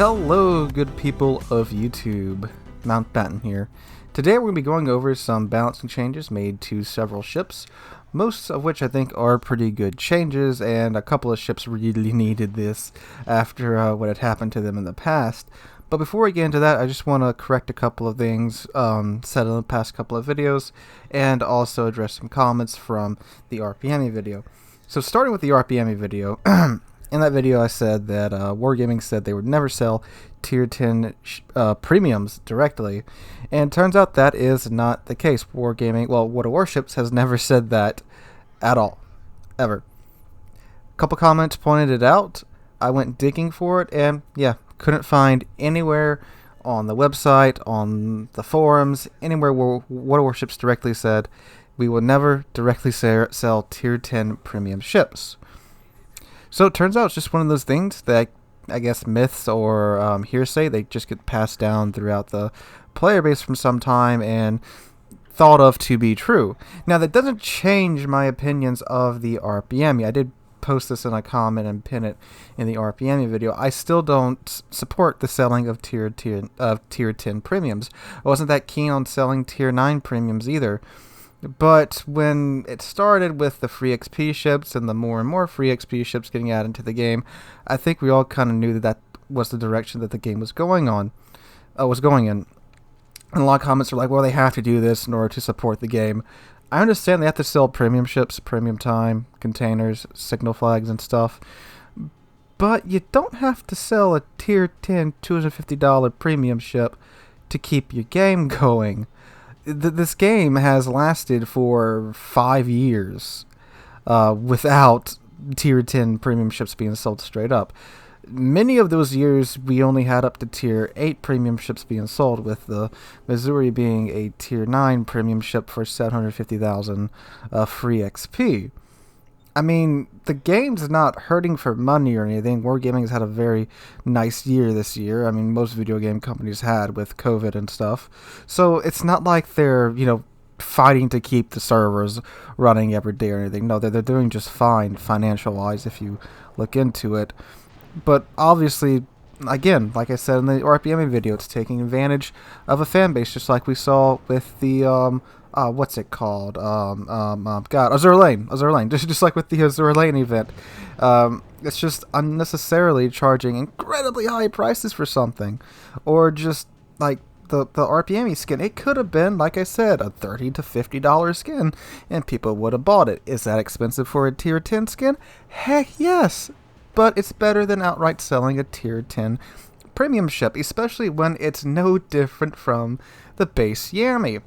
Hello, good people of YouTube. Mountbatten here. Today we're going to be going over some balancing changes made to several ships, most of which I think are pretty good changes, and a couple of ships really needed this after what had happened to them in the past. But before we get into that, I just want to correct a couple of things said in the past couple of videos, and also address some comments from the RPME video. So starting with the RPME video, in that video I said that Wargaming said they would never sell tier 10 premiums directly, and turns out that is not the case. Wargaming, well, World of Warships has never said that at all, ever. A couple comments pointed it out. I went digging for it, and yeah, couldn't find anywhere on the website, on the forums, anywhere where World of Warships directly said we will never directly sell tier 10 premium ships. So it turns out it's just one of those things that I guess myths or hearsay, they just get passed down throughout the player base from some time and thought of to be true. Now that doesn't change my opinions of the RPME. I did post this in a comment and pin it in the RPME video. I still don't support the selling of tier 10 premiums. I wasn't that keen on selling tier 9 premiums either. But when it started with the free XP ships and the more and more free XP ships getting added to the game, I think we all kind of knew that that was the direction that the game was going in. And a lot of comments are like, well, they have to do this in order to support the game. I understand they have to sell premium ships, premium time, containers, signal flags and stuff. But you don't have to sell a tier 10 $250 premium ship to keep your game going. This game has lasted for 5 years without tier 10 premium ships being sold straight up. Many of those years we only had up to tier 8 premium ships being sold, with the Missouri being a tier 9 premium ship for 750,000 free XP. I mean, the game's not hurting for money or anything. Wargaming has had a very nice year this year. I mean, most video game companies had with COVID and stuff. So it's not like they're, fighting to keep the servers running every day or anything. No, they're doing just fine financial-wise if you look into it. But obviously, again, like I said in the RPME video, it's taking advantage of a fan base, just like we saw with the what's it called? Azure Lane. Just like with the Azure Lane event. It's just unnecessarily charging incredibly high prices for something, or just like the RPME skin. It could have been, like I said, a $30 to $50 skin, and people would have bought it. Is that expensive for a tier 10 skin? Heck yes, but it's better than outright selling a tier 10 premium ship, especially when it's no different from the base Yami.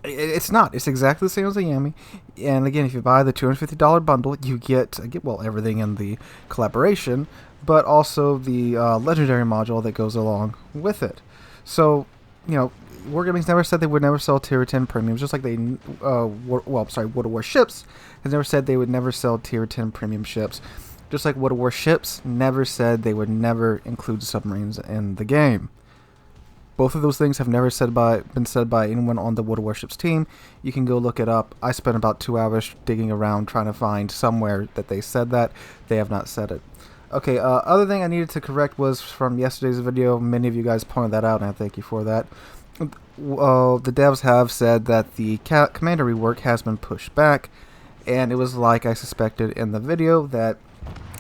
It's not. It's exactly the same as a Yami. And again, if you buy the $250 bundle, you get everything in the collaboration, but also the legendary module that goes along with it. So, Wargaming's never said they would never sell tier 10 premiums, just like World of Warships has never said they would never sell tier 10 premium ships, just like World of Warships never said they would never include submarines in the game. Both of those things have never been said by anyone on the World of Warships team. You can go look it up. I spent about 2 hours digging around trying to find somewhere that they said that. They have not said it. Okay, other thing I needed to correct was from yesterday's video. Many of you guys pointed that out, and I thank you for that. The devs have said that the commander rework has been pushed back, and it was like I suspected in the video, that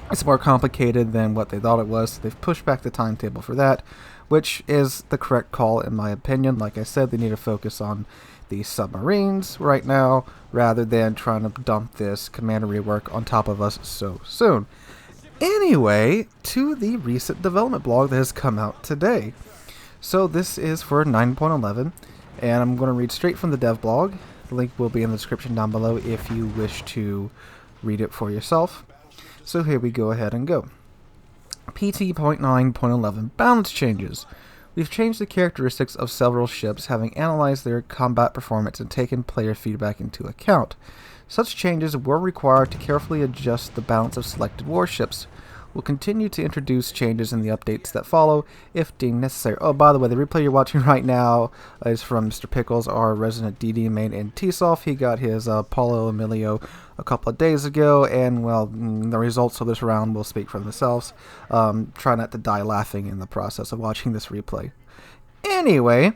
it's more complicated than what they thought it was. So they've pushed back the timetable for that, which is the correct call in my opinion. Like I said, they need to focus on the submarines right now, rather than trying to dump this commander rework on top of us so soon. Anyway, to the recent development blog that has come out today. So this is for 9.11, and I'm going to read straight from the DevBlog. The link will be in the description down below if you wish to read it for yourself. So here we go ahead and go. PT.9.11 Balance Changes. We've changed the characteristics of several ships, having analyzed their combat performance and taken player feedback into account. Such changes were required to carefully adjust the balance of selected warships. will continue to introduce changes in the updates that follow if deemed necessary. Oh, by the way, the replay you're watching right now is from Mr. Pickles, our resident DD main in T-Soft. He got his Paulo Emilio a couple of days ago, and, well, the results of this round will speak for themselves. Try not to die laughing in the process of watching this replay. Anyway,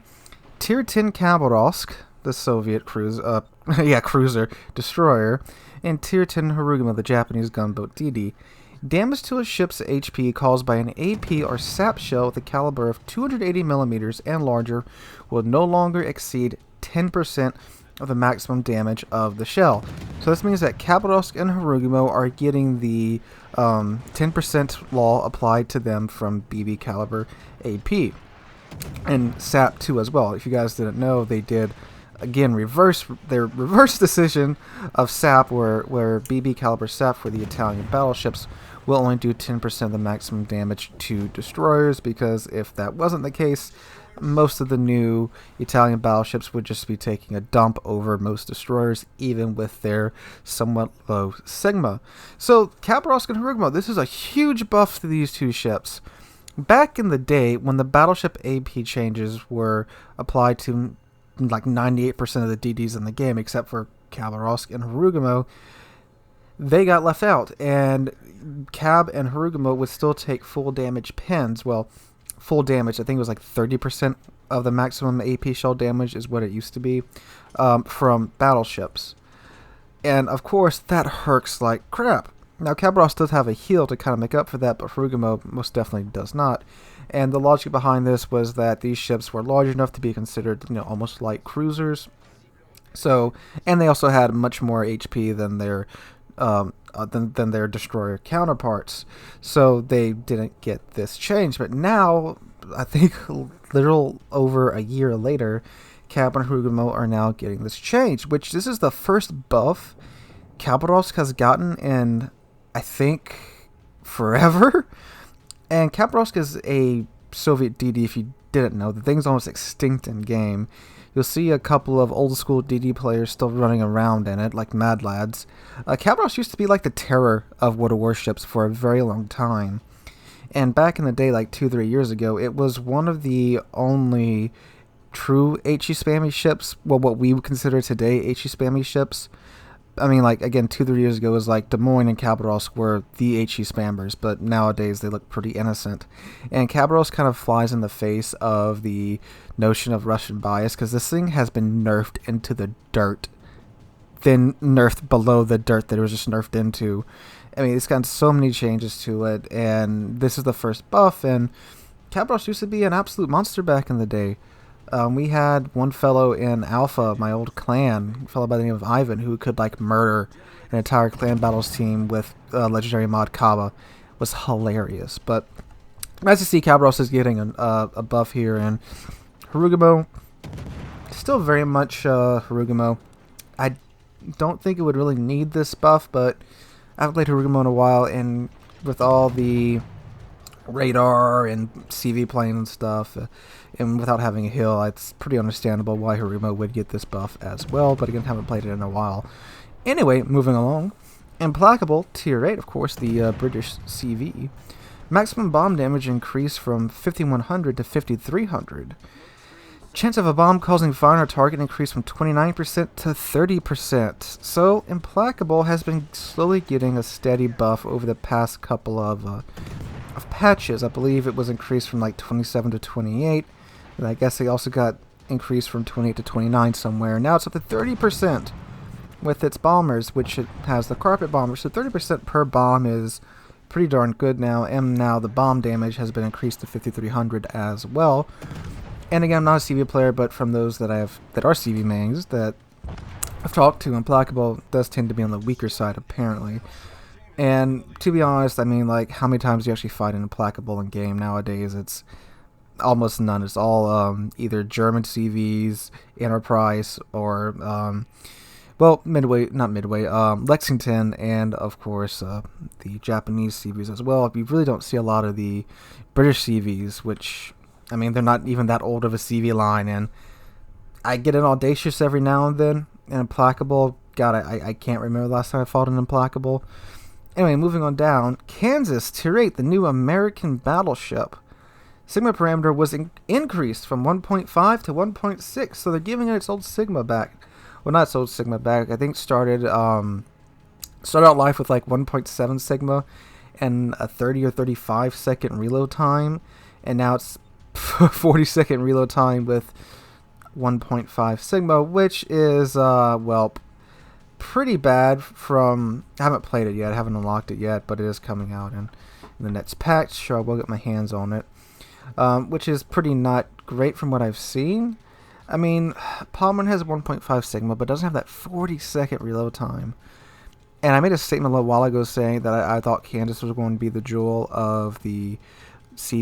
Tier 10 Khabarovsk, the Soviet cruiser destroyer, and Tier 10 Harugama, the Japanese gunboat DD. Damage to a ship's HP caused by an AP or SAP shell with a caliber of 280 millimeters and larger will no longer exceed 10% of the maximum damage of the shell. So this means that Khabarovsk and Harugama are getting the 10% law applied to them from BB caliber AP. And SAP too as well. If you guys didn't know, they did again reverse decision of SAP where BB caliber SAP for the Italian battleships will only do 10% of the maximum damage to destroyers, because if that wasn't the case, most of the new Italian battleships would just be taking a dump over most destroyers, even with their somewhat low sigma. So Khabarovsk and Harugama, this is a huge buff to these two ships. Back in the day, when the battleship AP changes were applied to like 98% of the DDs in the game, except for Khabarovsk and Harugama, they got left out, and Cab and Harugama would still take full damage pins. Well, full damage, I think it was like 30% of the maximum AP shell damage is what it used to be, from battleships. And of course, that hurts like crap. Now, Khabarovsk does have a heal to kind of make up for that, but Harugama most definitely does not. And the logic behind this was that these ships were large enough to be considered, almost like cruisers. So, and they also had much more HP than their destroyer counterparts. So they didn't get this change. But now, I think little over a year later, Cab and Harugama are now getting this change, which this is the first buff Khabarovsk has gotten in, I think, forever. And Khabarovsk is a Soviet DD, if you didn't know. The thing's almost extinct in game. You'll see a couple of old school DD players still running around in it, like mad lads. Khabarovsk used to be like the terror of World of Warships for a very long time. And back in the day, like 2-3 years ago, it was one of the only true HE spammy ships, well, what we would consider today HE spammy ships. I mean, like, again, 2-3 years ago, it was like Des Moines and Khabarovsk were the HE spammers, but nowadays they look pretty innocent. And Khabarovsk kind of flies in the face of the notion of Russian bias, because this thing has been nerfed into the dirt, then nerfed below the dirt that it was just nerfed into. I mean, it's gotten so many changes to it, and this is the first buff, and Khabarovsk used to be an absolute monster back in the day. We had one fellow in Alpha, my old clan, a fellow by the name of Ivan, who could like murder an entire clan battles team with legendary mod Kaba. It was hilarious. But nice to see Khabarovsk is getting a buff here, and Harugama, still very much Harugama. I don't think it would really need this buff, but I haven't played Harugama in a while, and with all the radar and CV playing and stuff, and without having a heal, it's pretty understandable why Harugama would get this buff as well, but again, haven't played it in a while. Anyway, moving along. Implacable, Tier 8, of course, the British CV. Maximum bomb damage increased from 5100 to 5300. Chance of a bomb causing fire on a target increased from 29% to 30%. So, Implacable has been slowly getting a steady buff over the past couple of patches. I believe it was increased from like 27 to 28. And I guess they also got increased from 28 to 29 somewhere. Now it's up to 30% with its bombers, which it has the carpet bombers. So 30% per bomb is pretty darn good now. And now the bomb damage has been increased to 5300 as well. And again, I'm not a CV player, but from those that are CV mains that I've talked to, Implacable does tend to be on the weaker side, apparently. And to be honest, I mean, like, how many times do you actually fight an Implacable in game nowadays? It's almost none. It's all either German CVs, Enterprise, or well, Lexington, and of course the Japanese CVs as well. You really don't see a lot of the British CVs, which, I mean, they're not even that old of a CV line, and I get an Audacious every now and then, and Implacable, God, I can't remember the last time I fought an Implacable. Anyway, moving on down, Kansas Tier 8, the new American battleship. Sigma parameter was increased from 1.5 to 1.6, so they're giving it its old Sigma back. Well, not its old Sigma back. I think started out life with like 1.7 Sigma and a 30 or 35 second reload time, and now it's 40-second reload time with 1.5 Sigma, which is well, pretty bad. I haven't played it yet, I haven't unlocked it yet, but it is coming out in the next patch, so I will get my hands on it, which is pretty not great from what I've seen. I mean, Palmer has 1.5 Sigma, but doesn't have that 40-second reload time. And I made a statement a little while ago saying that I thought Kansas was going to be the jewel of the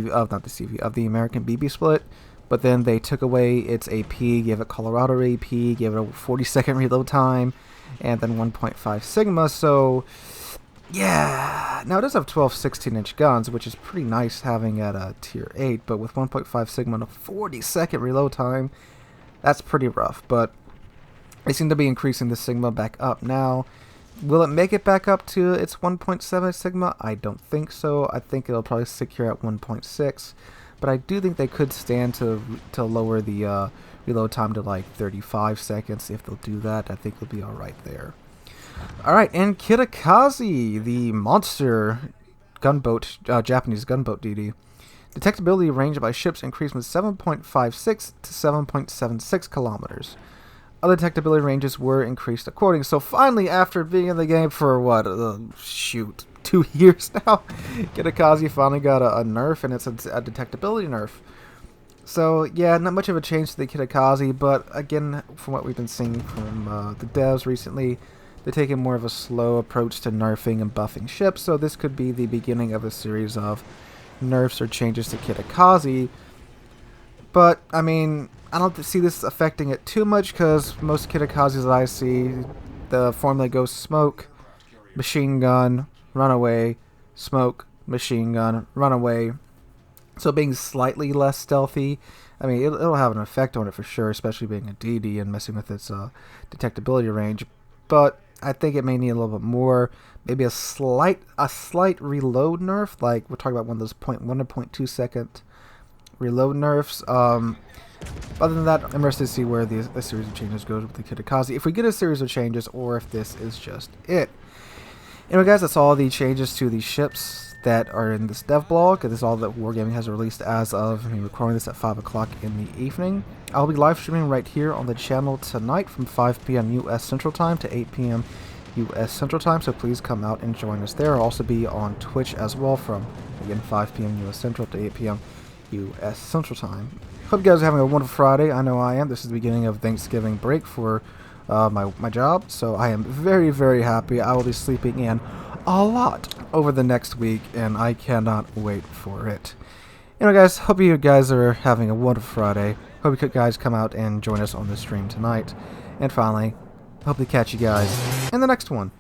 of the American BB split, but then they took away its AP, gave it Colorado AP, gave it a 40-second reload time, and then 1.5 Sigma. So yeah, now it does have 12 16-inch guns, which is pretty nice having at a tier 8, but with 1.5 Sigma and a 40-second reload time, that's pretty rough. But they seem to be increasing the Sigma back up now. Will it make it back up to its 1.7 Sigma? I don't think so. I think it'll probably stick here at 1.6, but I do think they could stand to lower the reload time to like 35 seconds. If they'll do that, I think it'll be alright there. Alright, and Kitakaze, the monster gunboat, Japanese gunboat DD. Detectability range by ships increased from 7.56 to 7.76 kilometers. Other detectability ranges were increased accordingly. So finally, after being in the game for what, 2 years now, Kitakaze finally got a nerf, and it's a detectability nerf. So yeah, not much of a change to the Kitakaze, but again, from what we've been seeing from the devs recently, they're taking more of a slow approach to nerfing and buffing ships. So this could be the beginning of a series of nerfs or changes to Kitakaze. But I mean, I don't see this affecting it too much, because most Kitakazes that I see, the formula goes smoke, machine gun, run away, smoke, machine gun, run away. So being slightly less stealthy, I mean, it'll have an effect on it for sure, especially being a DD and messing with its detectability range. But I think it may need a little bit more, maybe a slight reload nerf, like we're talking about one of those 0.1 to 0.2 second reload nerfs. Other than that, I'm interested to see where the series of changes goes with the Kitakaze, if we get a series of changes, or if this is just it. Anyway guys, that's all the changes to the ships that are in this devblog. This is all that Wargaming has released as of me recording this at 5 o'clock in the evening. I'll be live streaming right here on the channel tonight from 5 p.m. US Central Time to 8 p.m. US Central Time, so please come out and join us there. I'll also be on Twitch as well from, again, 5 p.m. US Central to 8 p.m. US Central Time. Hope you guys are having a wonderful Friday. I know I am. This is the beginning of Thanksgiving break for my job, so I am very, very happy. I will be sleeping in a lot over the next week, and I cannot wait for it. Anyway guys, hope you guys are having a wonderful Friday. Hope you guys come out and join us on the stream tonight. And finally, hope to catch you guys in the next one.